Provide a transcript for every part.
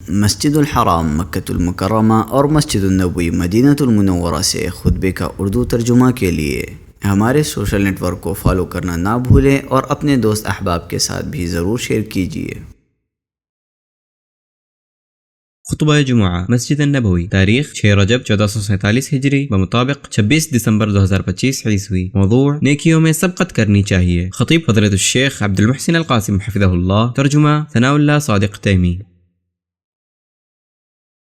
مسجد الحرام مکۃ المکرمہ اور مسجد النبوی مدینہ المنورہ سے خطبے کا اردو ترجمہ کے لیے ہمارے سوشل نیٹ ورک کو فالو کرنا نہ بھولیں اور اپنے دوست احباب کے ساتھ بھی ضرور شیئر کیجیے۔ خطبہ جمعہ مسجد النبوی، تاریخ 6 رجب 1447 ہجری بمطابق 26 دسمبر 2025 عیسوی۔ موضوع: نیکیوں میں سبقت کرنی چاہیے۔ خطیب حضرت الشیخ عبد المحسن القاسم حفظہ اللہ۔ ترجمہ ثناء اللہ صادق تیمی۔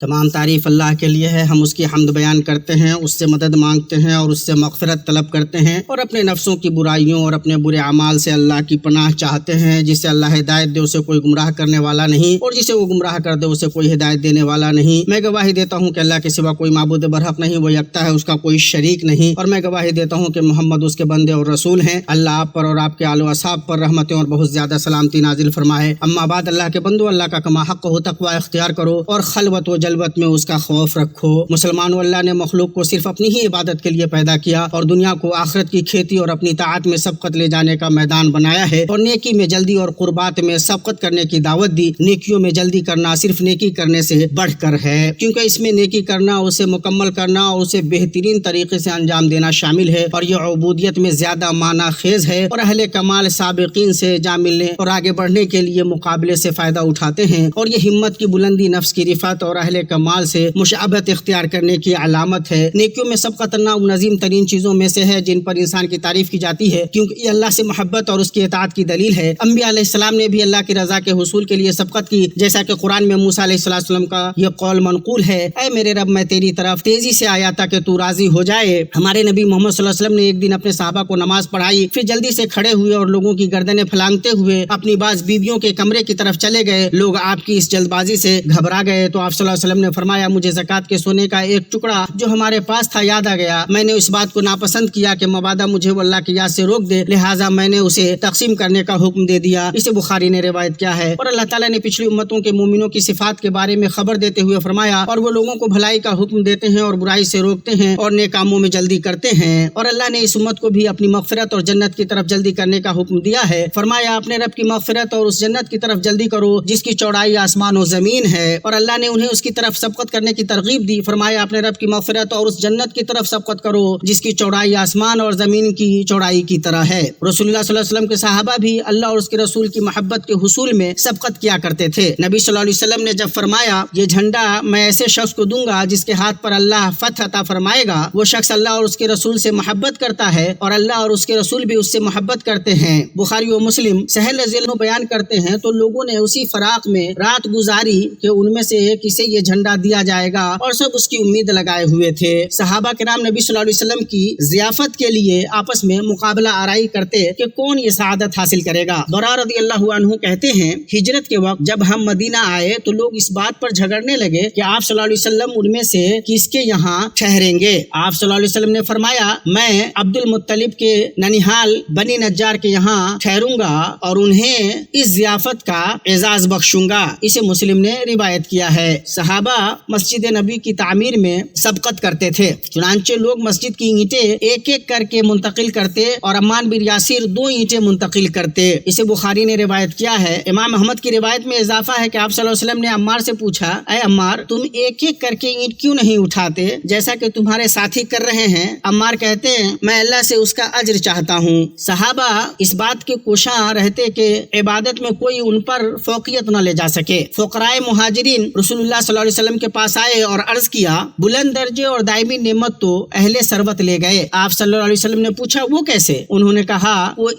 تمام تعریف اللہ کے لیے ہے، ہم اس کی حمد بیان کرتے ہیں، اس سے مدد مانگتے ہیں اور اس سے مغفرت طلب کرتے ہیں، اور اپنے نفسوں کی برائیوں اور اپنے برے اعمال سے اللہ کی پناہ چاہتے ہیں۔ جسے اللہ ہدایت دے اسے کوئی گمراہ کرنے والا نہیں، اور جسے وہ گمراہ کر دے اسے کوئی ہدایت دینے والا نہیں۔ میں گواہی دیتا ہوں کہ اللہ کے سوا کوئی معبود برحق نہیں، وہ یکتا ہے، اس کا کوئی شریک نہیں، اور میں گواہی دیتا ہوں کہ محمد اس کے بندے اور رسول ہیں۔ اللہ آپ پر اور آپ کے آل و اصحاب پر رحمتیں اور بہت زیادہ سلامتی نازل فرمائے۔ اما بعد، اللہ کے بندو، اللہ کا کما حق ہو تقوی اختیار کرو اور خلوت و جلوت میں اس کا خوف رکھو۔ مسلمانوں، اللہ نے مخلوق کو صرف اپنی ہی عبادت کے لیے پیدا کیا اور دنیا کو آخرت کی کھیتی اور اپنی طاعت میں سبقت لے جانے کا میدان بنایا ہے، اور نیکی میں جلدی اور قربات میں سبقت کرنے کی دعوت دی۔ نیکیوں میں جلدی کرنا صرف نیکی کرنے سے بڑھ کر ہے، کیونکہ اس میں نیکی کرنا، اسے مکمل کرنا اور اسے بہترین طریقے سے انجام دینا شامل ہے، اور یہ عبودیت میں زیادہ معنی خیز ہے، اور اہل کمال سابقین سے جا ملنے اور آگے بڑھنے کے لیے مقابلے سے فائدہ اٹھاتے ہیں، اور یہ ہمت کی بلندی، نفس کی رفعت اور اہل کمال سے مشابہت اختیار کرنے کی علامت ہے۔ نیکیوں میں سبقت کرنا ان عظیم ترین چیزوں میں سے ہے جن پر انسان کی تعریف کی جاتی ہے، کیونکہ یہ اللہ سے محبت اور اس کی اطاعت کی دلیل ہے۔ انبیاء علیہ السلام نے بھی اللہ کی رضا کے حصول کے لیے سبقت کی، جیسا کہ قرآن میں موسیٰ علیہ السلام کا یہ قول منقول ہے: اے میرے رب، میں تیری طرف تیزی سے آیا تاکہ تو راضی ہو جائے۔ ہمارے نبی محمد صلی اللہ علیہ وسلم نے ایک دن اپنے صحابہ کو نماز پڑھائی، پھر جلدی سے کھڑے ہوئے اور لوگوں کی گردنیں پھلانگتے ہوئے اپنی بعض بیویوں کے کمرے کی طرف چلے گئے۔ لوگ آپ کی اس جلد بازی سے گھبرا گئے تو آپ صلی اللہ علیہ وسلم نے فرمایا: مجھے زکوٰۃ کے سونے کا ایک ٹکڑا جو ہمارے پاس تھا یاد آ گیا۔ میں نے اس بات کو ناپسند کیا کہ مبادا مجھے وہ اللہ کی یاد سے روک دے، لہٰذا میں نے اسے تقسیم کرنے کا حکم دے دیا۔ اسے بخاری نے روایت کیا ہے۔ اور اللہ تعالیٰ نے پچھلی امتوں کے مومنوں کی صفات کے بارے میں خبر دیتے ہوئے فرمایا: اور وہ لوگوں کو بھلائی کا حکم دیتے ہیں اور برائی سے روکتے ہیں اور نیک کاموں میں جلدی کرتے ہیں۔ اور اللہ نے اس امت کو بھی اپنی مغفرت اور جنت کی طرف جلدی کرنے کا حکم دیا ہے۔ فرمایا: اپنے رب کی مغفرت اور اس جنت کی طرف جلدی کرو جس کی چوڑائی آسمان و زمین ہے۔ اور اللہ نے انہیں اس کی طرف سبقت کرنے کی ترغیب دی۔ فرمایا: اپنے رب کی مغفرت اور اس جنت کی طرف سبقت کرو جس کی چوڑائی آسمان اور زمین کی چوڑائی کی طرح ہے۔ رسول اللہ صلی اللہ علیہ وسلم کے صحابہ بھی اللہ اور اس کے رسول کی محبت کے حصول میں سبقت کیا کرتے تھے۔ نبی صلی اللہ علیہ وسلم نے جب فرمایا: یہ جھنڈا میں ایسے شخص کو دوں گا جس کے ہاتھ پر اللہ فتح عطا فرمائے گا، وہ شخص اللہ اور اس کے رسول سے محبت کرتا ہے اور اللہ اور اس کے رسول بھی اس سے محبت کرتے ہیں۔ بخاری و مسلم سہل رضی اللہ عنہ بیان کرتے ہیں تو لوگوں نے اسی فراق میں رات گزاری کہ ان میں سے کسے یہ جھنڈا دیا جائے گا، اور سب اس کی امید لگائے ہوئے تھے۔ صحابہ کرام نبی صلی اللہ علیہ وسلم کی ضیافت کے لیے آپس میں مقابلہ آرائی کرتے کہ کون یہ سعادت حاصل کرے گا۔ برا رضی اللہ عنہ کہتے ہیں: ہجرت کے وقت جب ہم مدینہ آئے تو لوگ اس بات پر جھگڑنے لگے کہ آپ صلی اللہ علیہ وسلم ان میں سے کس کے یہاں ٹھہریں گے۔ آپ صلی اللہ علیہ وسلم نے فرمایا: میں عبد المطلب کے ننیحال بنی نجار کے یہاں ٹھہروں گا اور انہیں اس ضیافت کا اعزاز بخشوں گا۔ اسے مسلم نے روایت کیا ہے۔ صحابہ مسجد نبی کی تعمیر میں سبقت کرتے تھے، چنانچہ لوگ مسجد کی اینٹیں ایک ایک کر کے منتقل کرتے اور عمار بن یاسر 2 اینٹیں منتقل کرتے۔ اسے بخاری نے روایت کیا ہے۔ امام احمد کی روایت میں اضافہ ہے کہ آپ صلی اللہ علیہ وسلم نے عمار سے پوچھا: اے عمار، تم ایک ایک کر کے اینٹ کیوں نہیں اٹھاتے جیسا کہ تمہارے ساتھی کر رہے ہیں؟ عمار کہتے ہیں: میں اللہ سے اس کا اجر چاہتا ہوں۔ صحابہ اس بات کے کوشاں رہتے کہ عبادت میں کوئی ان پر فوقیت نہ لے جا سکے۔ فقراء مہاجرین رسول اللہ صلی اللہ علیہ وسلم کے پاس آئے اور عرض کیا: بلند درجے اور دائمی نعمت تو اہل ثروت لے گئے۔ آپ صلی اللہ علیہ وسلم نے پوچھا: وہ کیسے؟ انہوں نے کہا: وہ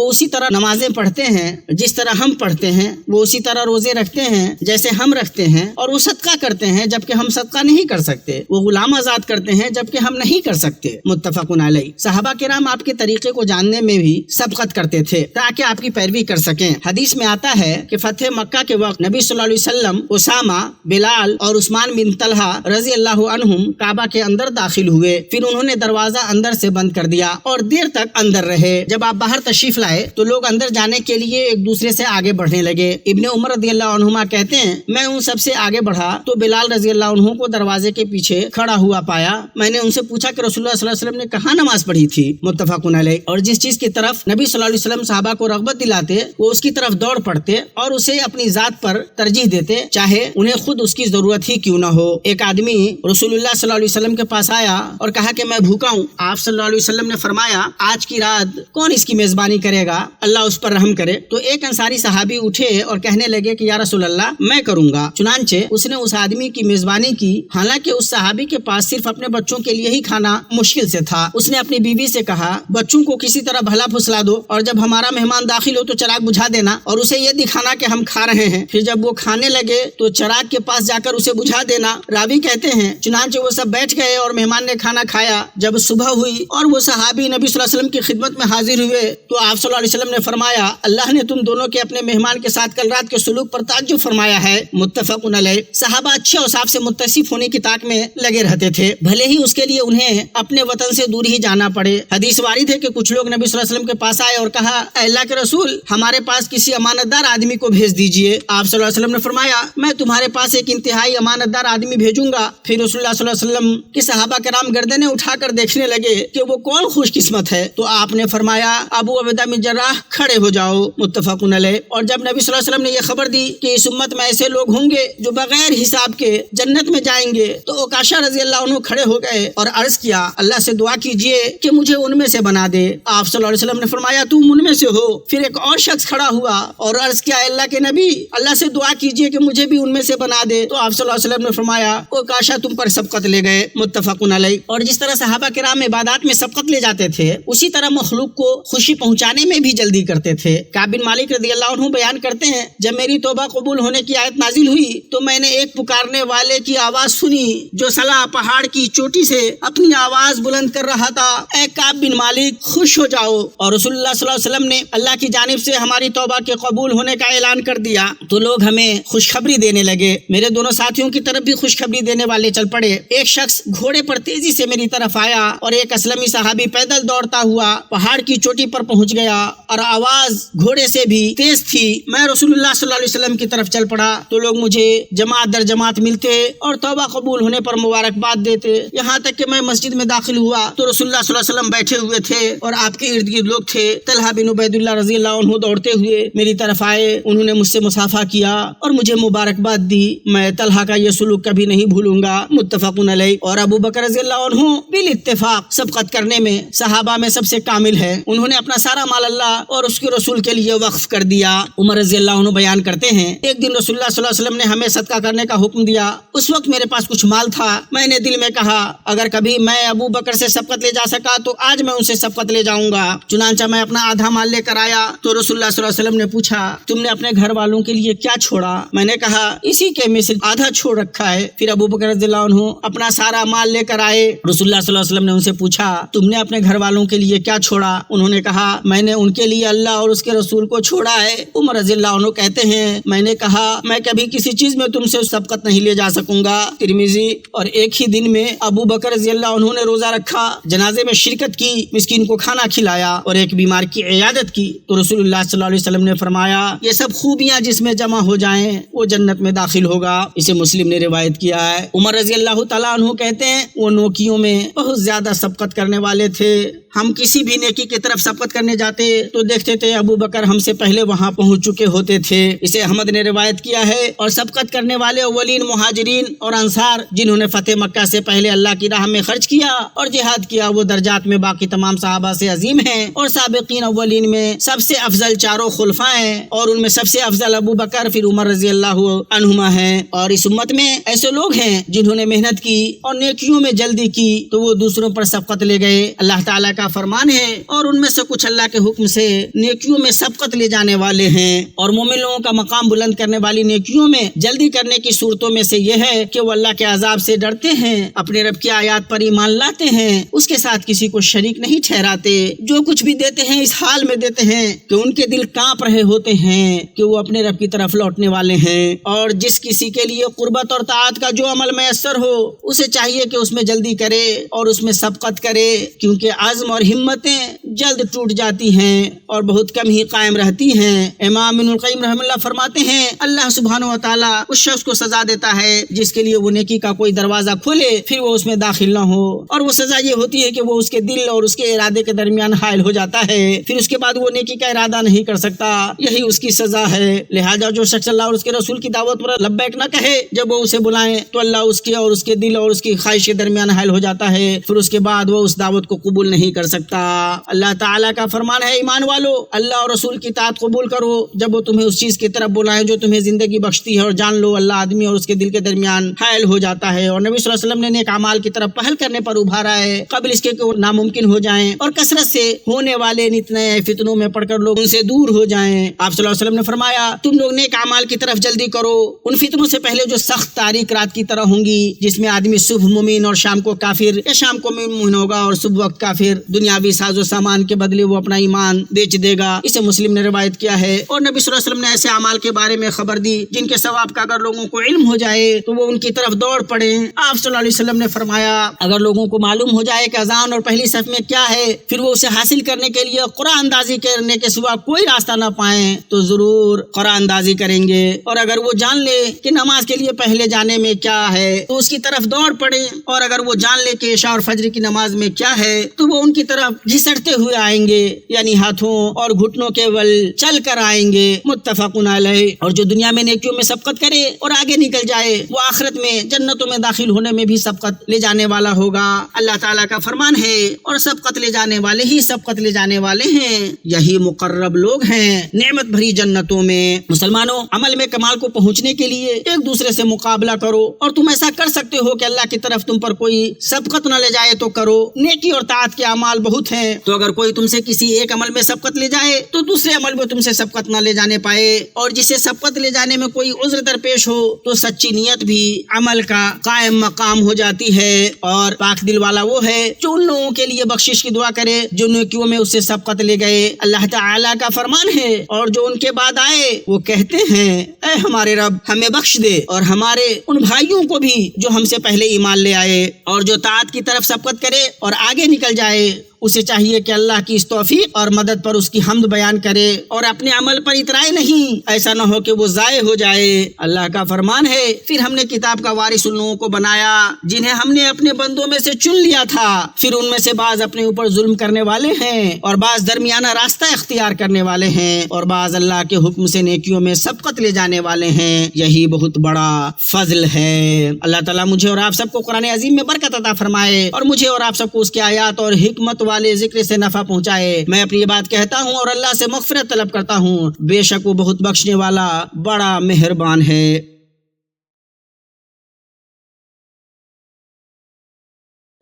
اسی طرح نمازیں پڑھتے ہیں جس طرح ہم پڑھتے ہیں، وہ اسی طرح روزے رکھتے ہیں جیسے ہم رکھتے ہیں، اور وہ صدقہ کرتے ہیں جبکہ ہم صدقہ نہیں کر سکتے، وہ غلام آزاد کرتے ہیں جبکہ ہم نہیں کر سکتے۔ متفق علیہ۔ صحابہ کرام آپ کے طریقے کو جاننے میں بھی سبقت کرتے تھے تاکہ آپ کی پیروی کر سکیں۔ حدیث میں آتا ہے کہ فتح مکہ کے وقت نبی صلی اللہ علیہ وسلم اسامہ، بلال بلال اور عثمان بن طلحہ رضی اللہ عنہم کعبہ کے اندر داخل ہوئے. پھر انہوں نے دروازہ اندر سے بند کر دیا اور دیر تک اندر رہے. جب آپ باہر تشریف لائے تو لوگ اندر جانے کے لیے ایک دوسرے سے آگے بڑھنے لگے. ابن عمر رضی اللہ عنہما کہتے ہیں میں ان سب سے آگے بڑھا تو بلال رضی اللہ عنہ کو دروازے کے پیچھے کھڑا ہوا پایا. میں نے ان سے پوچھا کہ رسول اللہ صلی اللہ علیہ وسلم نے کہاں نماز پڑھی تھی. متفق علیہ. اور جس چیز کی طرف نبی صلی اللہ علیہ وسلم صحابہ کو رغبت دلاتے وہ اس کی طرف دوڑ پڑتے اور اسے اپنی ذات پر ترجیح دیتے چاہے انہیں خود اس کی ضرورت ہی کیوں نہ ہو. ایک آدمی رسول اللہ صلی اللہ علیہ وسلم کے پاس آیا اور کہا کہ میں بھوکا ہوں. آپ صلی اللہ علیہ وسلم نے فرمایا آج کی رات کون اس کی میزبانی کرے گا, اللہ اس پر رحم کرے. تو ایک انصاری صحابی اٹھے اور کہنے لگے کہ یا رسول اللہ میں کروں گا. چنانچہ اس نے اس آدمی کی میزبانی کی. حالانکہ اس صحابی کے پاس صرف اپنے بچوں کے لیے ہی کھانا مشکل سے تھا. اس نے اپنی بیوی سے کہا بچوں کو کسی طرح بھلا پھسلا دو اور جب ہمارا مہمان داخل ہو تو چراغ بجھا دینا اور اسے یہ دکھانا کہ ہم کھا رہے ہیں. پھر جب وہ کھانے لگے تو چراغ کے پاس جا کر اسے بجھا دینا. راوی کہتے ہیں چنانچہ وہ سب بیٹھ گئے اور مہمان نے کھانا کھایا. جب صبح ہوئی اور وہ صحابی نبی صلی اللہ علیہ وسلم کی خدمت میں حاضر ہوئے تو آپ صلی اللہ علیہ وسلم نے فرمایا اللہ نے تم دونوں کے اپنے مہمان کے ساتھ کل رات کے سلوک پر تعجب فرمایا ہے. متفق علیہ. صحابہ اچھے اوصاف سے متصف ہونے کی طاق میں لگے رہتے تھے بھلے ہی اس کے لیے انہیں اپنے وطن سے دور ہی جانا پڑے. حدیث وارد ہے کہ کچھ لوگ نبی صلی اللہ علیہ وسلم کے پاس آئے اور کہا اے اللہ کے رسول ہمارے پاس کسی امانت دار آدمی کو بھیج دیجئے. آپ صلی اللہ علیہ وسلم نے فرمایا میں تمہارے پاس ایک انتہائی امانت دار آدمی بھیجوں گا. پھر رسول اللہ صلی اللہ علیہ وسلم کے صحابہ کرام گردنیں اٹھا کر دیکھنے لگے کہ وہ کون خوش قسمت ہے. تو آپ نے فرمایا ابو عبیدہ بن جراح کھڑے ہو جاؤ. متفق علیہ. اور جب نبی صلی اللہ علیہ وسلم نے یہ خبر دی کہ اس امت میں ایسے لوگ ہوں گے جو بغیر حساب کے جنت میں جائیں گے تو عکاشہ رضی اللہ عنہ کھڑے ہو گئے اور عرض کیا اللہ سے دعا کیجئے کہ مجھے ان میں سے بنا دے. آپ صلی اللہ علیہ وسلم نے فرمایا تم ان میں سے ہو. پھر ایک اور شخص کھڑا ہوا اور عرض کیا اللہ کے نبی اللہ سے دعا کیجئے کہ مجھے بھی ان میں سے بنا دے. تو آپ صلی اللہ علیہ وسلم نے فرمایا عکاشہ تم پر سبقت لے گئے. متفق علیہ. اور جس طرح صحابہ کرام عبادات میں سبقت لے جاتے تھے اسی طرح مخلوق کو خوشی پہنچانے میں بھی جلدی کرتے تھے. کعب بن مالک رضی اللہ عنہ بیان کرتے ہیں جب میری توبہ قبول ہونے کی آیت نازل ہوئی تو میں نے ایک پکارنے والے کی آواز سنی جو صلا پہاڑ کی چوٹی سے اپنی آواز بلند کر رہا تھا اے کعب بن مالک خوش ہو جاؤ. اور رسول اللہ صلی اللہ علیہ وسلم نے اللہ کی جانب سے ہماری توبہ کے قبول ہونے کا اعلان کر دیا تو لوگ ہمیں خوشخبری دینے لگے. میرے دونوں ساتھیوں کی طرف بھی خوشخبری دینے والے چل پڑے. ایک شخص گھوڑے پر تیزی سے میری طرف آیا اور ایک اسلمی صحابی پیدل دوڑتا ہوا پہاڑ کی چوٹی پر پہنچ گیا اور آواز گھوڑے سے بھی تیز تھی. میں رسول اللہ صلی اللہ علیہ وسلم کی طرف چل پڑا تو لوگ مجھے جماعت در جماعت ملتے اور توبہ قبول ہونے پر مبارکباد دیتے. یہاں تک کہ میں مسجد میں داخل ہوا تو رسول اللہ صلی اللہ علیہ وسلم بیٹھے ہوئے تھے اور آپ کے ارد گرد لوگ تھے. طلحہ بن عبید اللہ رضی اللہ عنہ دوڑتے ہوئے میری طرف آئے. انہوں نے مجھ سے مصافحہ کیا اور مجھے مبارکباد دی. میں طلحہ کا یہ سلوک کبھی نہیں بھولوں گا. متفق علیہ. اور ابو بکر رضی اللہ عنہ بالاتفاق سبقت کرنے میں صحابہ میں سب سے کامل ہے. انہوں نے اپنا سارا مال اللہ اور اس کے رسول کے لیے وقف کر دیا. عمر رضی اللہ عنہ بیان کرتے ہیں ایک دن رسول اللہ صلی اللہ علیہ وسلم نے ہمیں صدقہ کرنے کا حکم دیا. اس وقت میرے پاس کچھ مال تھا. میں نے دل میں کہا اگر کبھی میں ابو بکر سے سبقت لے جا سکا تو آج میں ان سے سبقت لے جاؤں گا. چنانچہ میں اپنا آدھا مال لے کر آیا تو رسول اللہ صلی اللہ علیہ وسلم نے پوچھا تم نے اپنے گھر والوں کے لیے کیا چھوڑا؟ میں نے کہا اسی کے مثل آدھا چھوڑ رکھا ہے. پھر ابو بکر رضی اللہ عنہ اپنا سارا مال لے کر آئے. رسول اللہ صلی اللہ علیہ وسلم نے ان سے پوچھا تم نے اپنے گھر والوں کے لیے کیا چھوڑا؟ انہوں نے کہا میں نے ان کے لیے اللہ اور اس کے رسول کو چھوڑا ہے. عمر رضی اللہ عنہ کہتے ہیں میں نے کہا میں کبھی کسی چیز میں تم سے سبقت نہیں لے جا سکوں گا. ترمذی. اور ایک ہی دن میں ابو بکر رضی اللہ عنہ نے روزہ رکھا, جنازے میں شرکت کی, مسکین کو کھانا کھلایا اور ایک بیمار کی عیادت کی. تو رسول اللہ صلی اللہ علیہ وسلم نے فرمایا یہ سب خوبیاں جس میں جمع ہو جائیں وہ جنت میں داخل ہوگا. اسے مسلم نے روایت کیا ہے. عمر رضی اللہ تعالیٰ عنہ کہتے ہیں وہ نوکیوں میں بہت زیادہ سبقت کرنے والے تھے. ہم کسی بھی نیکی کی طرف سبقت کرنے جاتے تو دیکھتے تھے ابو بکر ہم سے پہلے وہاں پہنچ چکے ہوتے تھے. اسے احمد نے روایت کیا ہے. اور سبقت کرنے والے اولین مہاجرین اور انصار جنہوں نے فتح مکہ سے پہلے اللہ کی راہ میں خرچ کیا اور جہاد کیا وہ درجات میں باقی تمام صحابہ سے عظیم ہیں. اور سابقین اولین میں سب سے افضل چاروں خلفاء ہیں اور ان میں سب سے افضل ابو بکر پھر عمر رضی اللہ عنہما ہیں. اور اس امت میں ایسے لوگ ہیں جنہوں نے محنت کی اور نیکیوں میں جلدی کی تو وہ دوسروں پر سبقت لے گئے. اللہ تعالیٰ کا کا فرمان ہے اور ان میں سے کچھ اللہ کے حکم سے نیکیوں میں سبقت لے جانے والے ہیں، اور مومن لوگوں کا مقام بلند کرنے والی نیکیوں میں جلدی کرنے کی صورتوں میں سے یہ ہے کہ وہ اللہ کے عذاب سے ڈرتے ہیں، اپنے رب کی آیات پر ایمان لاتے ہیں، اس کے ساتھ کسی کو شریک نہیں ٹھہراتے، جو کچھ بھی دیتے ہیں اس حال میں دیتے ہیں کہ ان کے دل کانپ رہے ہوتے ہیں کہ وہ اپنے رب کی طرف لوٹنے والے ہیں، اور جس کسی کے لیے قربت اور طاعت کا جو عمل میسر ہو اسے چاہیے کہ اس میں جلدی کرے اور اس میں سبقت کرے، کیونکہ عزم اور ہمتیں جلد ٹوٹ جاتی ہیں اور بہت کم ہی قائم رہتی ہیں۔ امام ابن القیم رحمہ اللہ فرماتے ہیں اللہ سبحانہ و تعالیٰ اس شخص کو سزا دیتا ہے جس کے لیے وہ نیکی کا کوئی دروازہ کھولے پھر وہ اس میں داخل نہ ہو، اور وہ سزا یہ ہوتی ہے کہ وہ اس کے دل اور اس کے ارادے کے درمیان حائل ہو جاتا ہے، پھر اس کے بعد وہ نیکی کا ارادہ نہیں کر سکتا، یہی اس کی سزا ہے۔ لہٰذا جو شخص اللہ اور اس کے رسول کی دعوت پر لبیک نہ کہے جب وہ اسے بلائیں تو اللہ اس کے اور اس کے دل اور اس کی خواہش کے درمیان حائل ہو جاتا ہے، پھر اس کے بعد وہ اس دعوت کو قبول نہیں کر سکتا۔ اللہ تعالیٰ کا فرمان ہے ایمان والو اللہ اور رسول کی اطاعت قبول کرو جب وہ تمہیں اس چیز کی طرف بلائیں جو تمہیں زندگی بخشتی ہے، اور جان لو اللہ آدمی اور اس کے دل کے درمیان حائل ہو جاتا ہے، اور نبی صلی اللہ علیہ وسلم نے نیک اعمال کی طرف پہل کرنے پر ابھارا ہے قبل اس کے کہ وہ ناممکن ہو جائیں اور کثرت سے ہونے والے نت نئے فتنوں میں پڑ کر لوگ ان سے دور ہو جائیں۔ آپ صلی اللہ علیہ وسلم نے فرمایا تم لوگ نیک اعمال کی طرف جلدی کرو ان فتنوں سے پہلے جو سخت تاریک رات کی طرح ہوں گی، جس میں آدمی صبح مومن اور شام کو کافر یا شام کو مومن ہوگا اور صبح وقت کافر، دنیاوی ساز و سامان کے بدلے وہ اپنا ایمان بیچ دے گا۔ اسے مسلم نے روایت کیا ہے، اور نبی صلی اللہ علیہ وسلم نے ایسے اعمال کے بارے میں خبر دی جن کے ثواب کا اگر لوگوں کو علم ہو جائے تو وہ ان کی طرف دوڑ پڑے۔ آپ صلی اللہ علیہ وسلم نے فرمایا اگر لوگوں کو معلوم ہو جائے کہ اذان اور پہلی صف میں کیا ہے، پھر وہ اسے حاصل کرنے کے لیے قرآن اندازی کرنے کے سوا کوئی راستہ نہ پائیں تو ضرور قرآن اندازی کریں گے، اور اگر وہ جان لے کہ نماز کے لیے پہلے جانے میں کیا ہے تو اس کی طرف دوڑ پڑے، اور اگر وہ جان لے کہ عشاء اور فجر کی نماز میں کیا ہے تو وہ ان کی طرف گھسٹتے ہوئے آئیں گے، یعنی ہاتھوں اور گھٹنوں کے بل چل کر آئیں گے۔ متفقن علیہ۔ اور جو دنیا میں نیکیوں میں سبقت کرے اور آگے نکل جائے وہ آخرت میں جنتوں میں داخل ہونے میں بھی سبقت لے جانے والا ہوگا۔ اللہ تعالیٰ کا فرمان ہے اور سبقت لے جانے والے ہی سبقت لے جانے والے ہیں، یہی مقرب لوگ ہیں نعمت بھری جنتوں میں۔ مسلمانوں عمل میں کمال کو پہنچنے کے لیے ایک دوسرے سے مقابلہ کرو، اور تم ایسا کر سکتے ہو کہ اللہ کی طرف تم پر کوئی سبقت نہ لے جائے تو کرو۔ نیکی اور طاعت کے اعمال بہت ہیں، تو اگر کوئی تم سے کسی ایک عمل میں سبقت لے جائے تو دوسرے عمل میں تم سے سبقت نہ لے جانے پائے، اور جسے سبقت لے جانے میں کوئی عذر درپیش ہو تو سچی نیت بھی عمل کا قائم مقام ہو جاتی ہے، اور پاک دل والا وہ ہے جو ان لوگوں کے لیے بخشش کی دعا کرے جو نیکیوں میں اس سے سبقت لے گئے۔ اللہ تعالیٰ کا فرمان ہے اور جو ان کے بعد آئے وہ کہتے ہیں اے ہمارے رب ہمیں بخش دے اور ہمارے ان بھائیوں کو بھی جو ہم سے پہلے ایمان لے آئے، اور جو طاعت کی طرف سبقت کرے اور آگے نکل جائے اسے چاہیے کہ اللہ کی اس توفیق اور مدد پر اس کی حمد بیان کرے اور اپنے عمل پر اترائے نہیں، ایسا نہ ہو کہ وہ ضائع ہو جائے۔ اللہ کا فرمان ہے پھر ہم نے کتاب کا وارث ان لوگوں کو بنایا جنہیں ہم نے اپنے بندوں میں سے چن لیا تھا، پھر ان میں سے بعض اپنے اوپر ظلم کرنے والے ہیں اور بعض درمیانہ راستہ اختیار کرنے والے ہیں، اور بعض اللہ کے حکم سے نیکیوں میں سبقت لے جانے والے ہیں، یہی بہت بڑا فضل ہے۔ اللہ تعالیٰ مجھے اور آپ سب کو قرآن عظیم میں برکت عطا فرمائے اور مجھے اور آپ سب کو اس کی آیات اور حکمت والے ذکر سے نفع پہنچائے۔ میں اپنی یہ بات کہتا ہوں اور اللہ سے مغفرت طلب کرتا ہوں، بے شک وہ بہت بخشنے والا بڑا مہربان ہے۔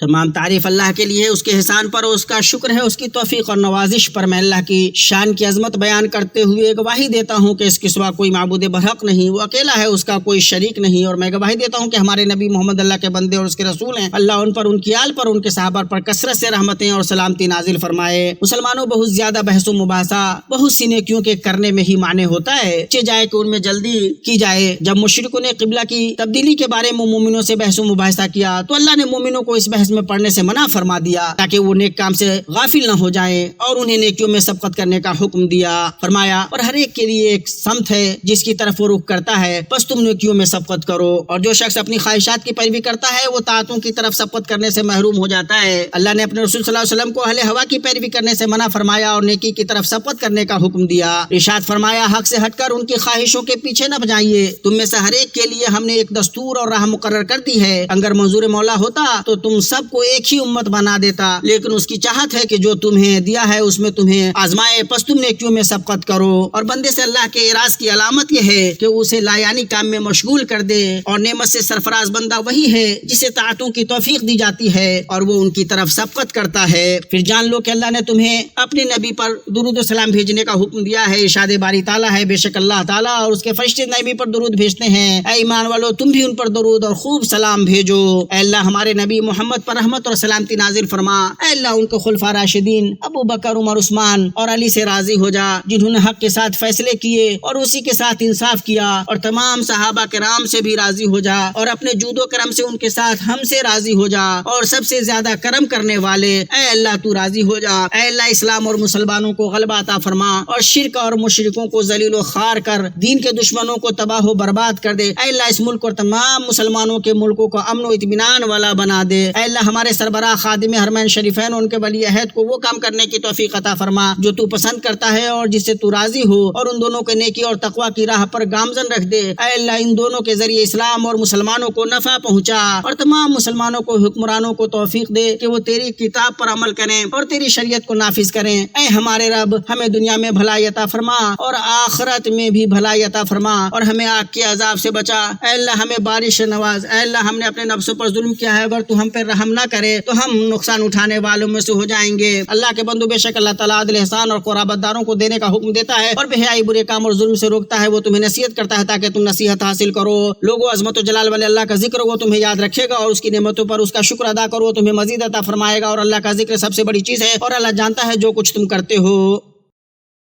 تمام تعریف اللہ کے لیے، اس کے احسان پر، اس کا شکر ہے، اس کی توفیق اور نوازش پر۔ میں اللہ کی شان کی عظمت بیان کرتے ہوئے گواہی دیتا ہوں کہ اس کے سوا کوئی معبود برحق نہیں، وہ اکیلا ہے، اس کا کوئی شریک نہیں، اور میں گواہی دیتا ہوں کہ ہمارے نبی محمد اللہ کے بندے اور اس کے رسول ہیں۔ اللہ ان پر، ان کی آل پر، ان کے صحابہ پر کثرت سے رحمتیں اور سلامتی نازل فرمائے۔ مسلمانوں بہت زیادہ بحث و مباحثہ بہت سی نیکیوں کے کرنے میں ہی معنی ہوتا ہے، چاہے جائے کہ ان میں جلدی کی جائے۔ جب مشرکوں نے قبلہ کی تبدیلی کے بارے میں مومنوں سے بحث و مباحثہ کیا تو اللہ نے مومنوں کو اس بحث میں پڑھنے سے منع فرما دیا تاکہ وہ نیک کام سے غافل نہ ہو جائیں، اور انہیں نیکیوں میں سبقت کرنے کا حکم دیا۔ فرمایا اور ہر ایک کے لیے ایک سمت ہے جس کی طرف وہ رخ کرتا ہے، بس تم نیکیوں میں سبقت کرو، اور جو شخص اپنی خواہشات کی پیروی کرتا ہے وہ طاعتوں کی طرف سبقت کرنے سے محروم ہو جاتا ہے۔ اللہ نے اپنے رسول صلی اللہ علیہ وسلم کو اہل ہوا کی پیروی کرنے سے منع فرمایا اور نیکی کی طرف سبقت کرنے کا حکم دیا۔ ارشاد فرمایا حق سے ہٹ کر ان کی خواہشوں کے پیچھے نہ بجائیے، تم میں سے ہر ایک کے لیے ہم نے ایک دستور اور راہ مقرر کر دی ہے، اگر منظور مولا ہوتا تو تم سب کو ایک ہی امت بنا دیتا، لیکن اس کی چاہت ہے کہ جو تمہیں دیا ہے اس میں تمہیں آزمائے، پس تم نیکیوں میں سبقت کرو۔ اور بندے سے اللہ کے اعراض کی علامت یہ ہے کہ اسے لایانی کام میں مشغول کر دے، اور نعمت سے سرفراز بندہ وہی ہے جسے طاعتوں کی توفیق دی جاتی ہے اور وہ ان کی طرف سبقت کرتا ہے۔ پھر جان لو کہ اللہ نے تمہیں اپنے نبی پر درود و سلام بھیجنے کا حکم دیا ہے۔ ارشاد باری تعالیٰ ہے، بے شک اللہ تعالیٰ اور اس کے فرشتے نبی پر درود بھیجتے ہیں۔ اے ایمان والو، تم بھی ان پر درود اور خوب سلام بھیجو۔ اے اللہ ہمارے نبی محمد پر رحمت اور سلامتی نازل فرما۔ اے اللہ ان کے خلفاء راشدین ابو بکر، عمر، عثمان اور علی سے راضی ہو جا، جنہوں نے حق کے ساتھ فیصلے کیے اور اسی کے ساتھ انصاف کیا، اور تمام صحابہ کرام سے بھی راضی ہو جا، اور اپنے جود و کرم سے ان کے ساتھ ہم سے راضی ہو جا، اور سب سے زیادہ کرم کرنے والے اے اللہ تو راضی ہو جا۔ اے اللہ اسلام اور مسلمانوں کو غلبہ عطا فرما، اور شرک اور مشرکوں کو ذلیل و خوار کر دین کے دشمنوں کو تباہ و برباد کر دے۔ اے اللہ اس ملک اور تمام مسلمانوں کے ملکوں کو امن و اطمینان والا بنا دے۔ اے اللہ ہمارے سربراہ خادم حرمین شریفین اور ان کے ولی عہد کو وہ کام کرنے کی توفیق عطا فرما جو تو پسند کرتا ہے اور جس سے تو راضی ہو، اور ان دونوں کے نیکی اور تقوی کی راہ پر گامزن رکھ دے۔ اے اللہ ان دونوں کے ذریعے اسلام اور مسلمانوں کو نفع پہنچا، اور تمام مسلمانوں کو حکمرانوں کو توفیق دے کہ وہ تیری کتاب پر عمل کریں اور تیری شریعت کو نافذ کریں۔ اے ہمارے رب ہمیں دنیا میں بھلائی عطا فرما اور آخرت میں بھی بھلائی عطا فرما، اور ہمیں آگ کے عذاب سے بچا۔ اے اللہ ہمیں بارش سے نواز۔ اے اللہ ہم نے اپنے نفسوں پر ظلم کیا ہے، اگر تو ہم پر رحم نہ کرے تو ہم نقصان اٹھانے والوں میں سے ہو جائیں گے۔ اللہ کے بندو، بے شک اللہ تعالیٰ عدل احسان اور قرابت داروں کو دینے کا حکم دیتا ہے، اور بے حیائی برے کام اور ظلم سے روکتا ہے۔ وہ تمہیں نصیحت کرتا ہے تاکہ تم نصیحت حاصل کرو۔ لوگوں، عظمت و جلال والے اللہ کا ذکر وہ تمہیں یاد رکھے گا، اور اس کی نعمتوں پر اس کا شکر ادا کرو، تمہیں مزید عطا فرمائے گا، اور اللہ کا ذکر سب سے بڑی چیز ہے، اور اللہ جانتا ہے جو کچھ تم کرتے ہو۔